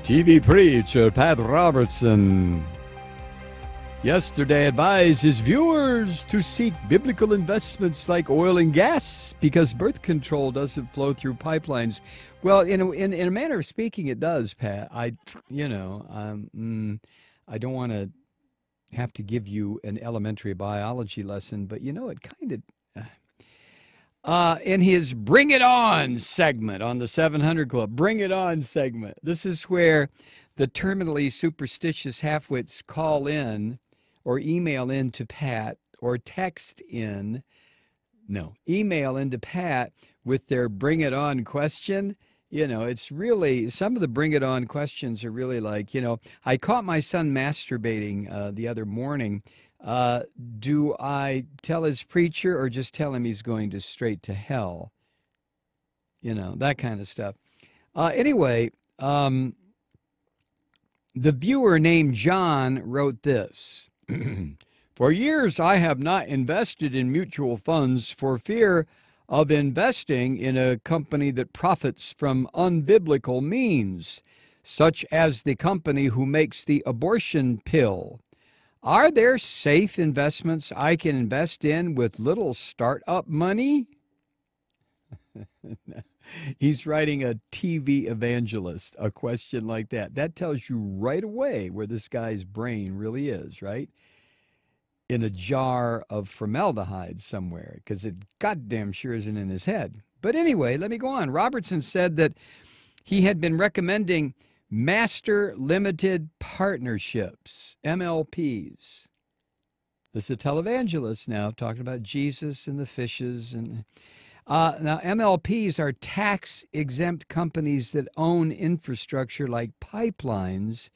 TV preacher Pat Robertson yesterday advised his viewers to seek biblical investments like oil and gas because birth control doesn't flow through pipelines. Well, in a manner of speaking, it does, Pat. I don't want to have to give you an elementary biology lesson, but it kind of. In his Bring It On segment on the 700 Club, Bring It On segment, this is where the terminally superstitious halfwits call in or email in to Pat or email into Pat with their Bring It On question. It's really, some of the Bring It On questions are really like, I caught my son masturbating the other morning. Do I tell his preacher or just tell him he's going straight to hell? That kind of stuff. Anyway, the viewer named John wrote this. For years, I have not invested in mutual funds for fear of investing in a company that profits from unbiblical means, such as the company who makes the abortion pill. Are there safe investments I can invest in with little startup money? He's writing a TV evangelist, a question like that. That tells you right away where this guy's brain really is, right? In a jar of formaldehyde somewhere, because it goddamn sure isn't in his head. But anyway, let me go on. Robertson said that he had been recommending Master Limited Partnerships, MLPs. This is a televangelist now talking about Jesus and the fishes. And now MLPs are tax-exempt companies that own infrastructure like pipelines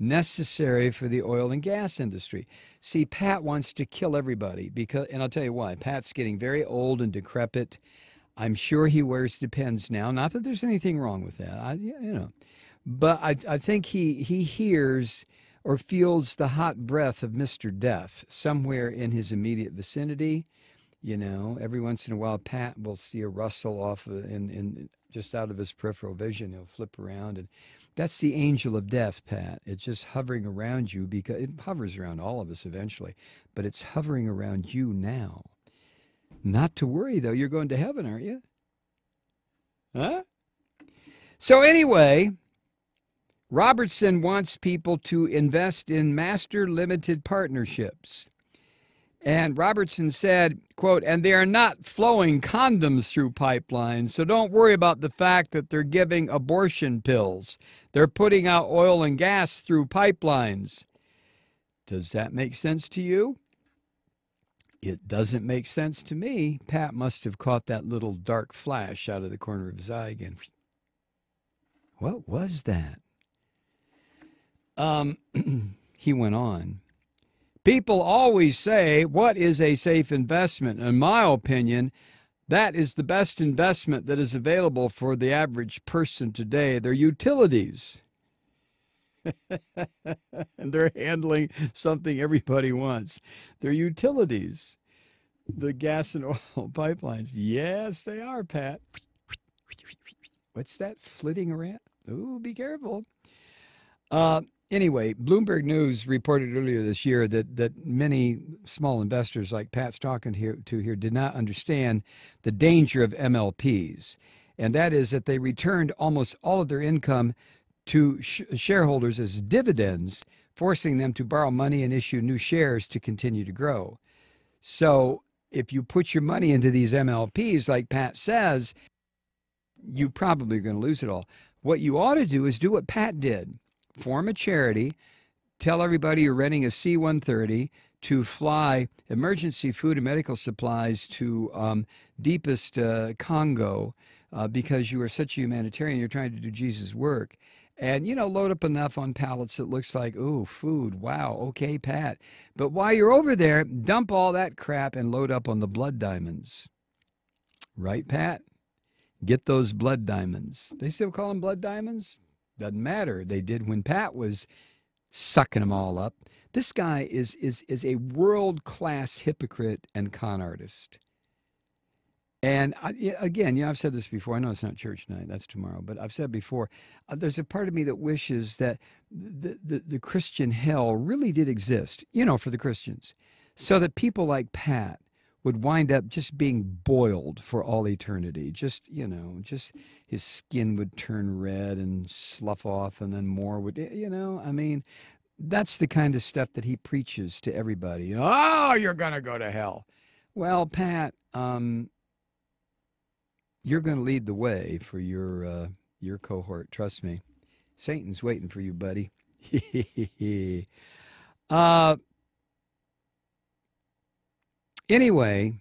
necessary for the oil and gas industry. See, Pat wants to kill everybody and I'll tell you why. Pat's getting very old and decrepit. I'm sure he wears Depends now. Not that there's anything wrong with that. But I think he hears or feels the hot breath of Mr. Death somewhere in his immediate vicinity. Every once in a while, Pat will see a rustle off in just out of his peripheral vision. He'll flip around, and that's the angel of death, Pat. It's just hovering around you because it hovers around all of us eventually, but it's hovering around you now. Not to worry, though. You're going to heaven, aren't you? Huh? So anyway, Robertson wants people to invest in master limited partnerships. And Robertson said, quote, and they are not flowing condoms through pipelines, so don't worry about the fact that they're giving abortion pills. They're putting out oil and gas through pipelines. Does that make sense to you? It doesn't make sense to me. Pat must have caught that little dark flash out of the corner of his eye again. What was that? He went on. People always say, what is a safe investment? In my opinion, that is the best investment that is available for the average person today. They're utilities. And they're handling something everybody wants. They're utilities. The gas and oil pipelines. Yes, they are, Pat. What's that flitting around? Ooh, be careful. Anyway, Bloomberg News reported earlier this year that many small investors like Pat's talking here did not understand the danger of MLPs, and that is that they returned almost all of their income to shareholders as dividends, forcing them to borrow money and issue new shares to continue to grow. So if you put your money into these MLPs, like Pat says, you probably are going to lose it all. What you ought to do is do what Pat did. Form a charity, tell everybody you're renting a C-130 to fly emergency food and medical supplies to deepest Congo because you are such a humanitarian, you're trying to do Jesus' work. And, load up enough on pallets that looks like, ooh, food, wow, okay, Pat. But while you're over there, dump all that crap and load up on the blood diamonds. Right, Pat? Get those blood diamonds. They still call them blood diamonds? Doesn't matter. They did when Pat was sucking them all up. This guy is a world-class hypocrite and con artist. And again, I've said this before. I know it's not church night. That's tomorrow. But I've said before, there's a part of me that wishes that the Christian hell really did exist, for the Christians, so that people like Pat would wind up just being boiled for all eternity. Just his skin would turn red and slough off, and then more would, I mean, that's the kind of stuff that he preaches to everybody. Oh, you're going to go to hell. Well, Pat, you're going to lead the way for your cohort. Trust me. Satan's waiting for you, buddy. Anyway,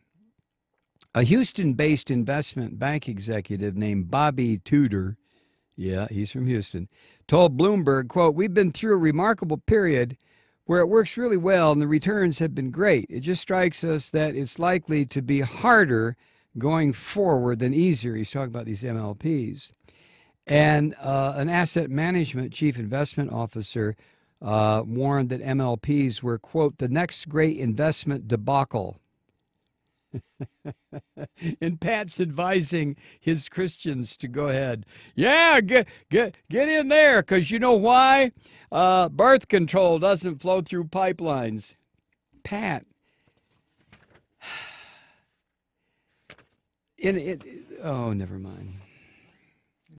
a Houston-based investment bank executive named Bobby Tudor, yeah, he's from Houston, told Bloomberg, quote, "We've been through a remarkable period where it works really well and the returns have been great. It just strikes us that it's likely to be harder going forward than easier." He's talking about these MLPs. And an asset management chief investment officer warned that MLPs were, quote, "the next great investment debacle." And Pat's advising his Christians to go ahead. Yeah, get in there, because you know why? Birth control doesn't flow through pipelines. Pat, oh, never mind.